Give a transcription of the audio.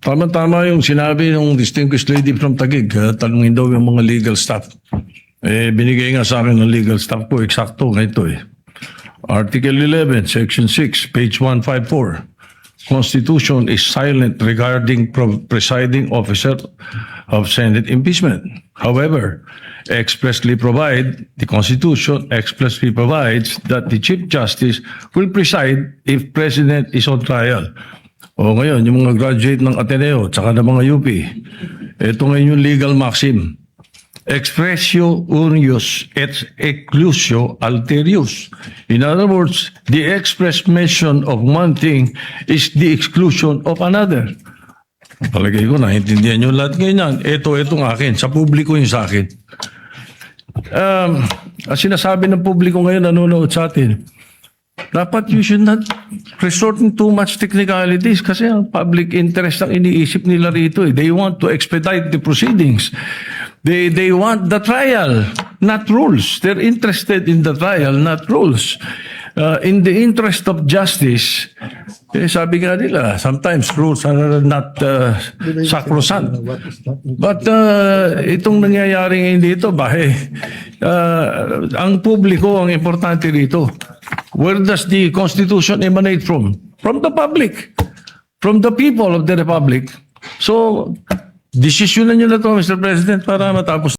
Tama-tama yung sinabi ng distinguished lady from Taguig. Tanungin daw yung mga legal staff. Binigay nga sa akin ng legal staff ko, eksakto ganito eh. Article 11, Section 6, page 154. Constitution is silent regarding presiding officer of Senate impeachment. However, the Constitution expressly provides that the Chief Justice will preside if President is on trial. O ngayon, yung mga graduate ng Ateneo tsaka ng mga UP, ito ngayon yung legal maxim. Expressio unius et exclusio alterius. In other words, the express mention of one thing is the exclusion of another. Palagay ko, naintindihan nyo lahat ganyan. Itong akin. Sa publiko yung sa akin. Ang sinasabi ng publiko ngayon, nanonood sa atin, dapat you should not resort in too much technicalities kasi ang public interest ang iniisip nila rito. They want to expedite the proceedings. They want the trial, not rules. They're interested in the trial, not rules. In the interest of justice, sabi nga nila, sometimes rules are not sacrosanct. But itong nangyayari ngayon dito, ang publiko ang importante dito. Where does the Constitution emanate from? From the public. From the people of the Republic. So, desisyonan nyo na to, Mr. President, para matapos.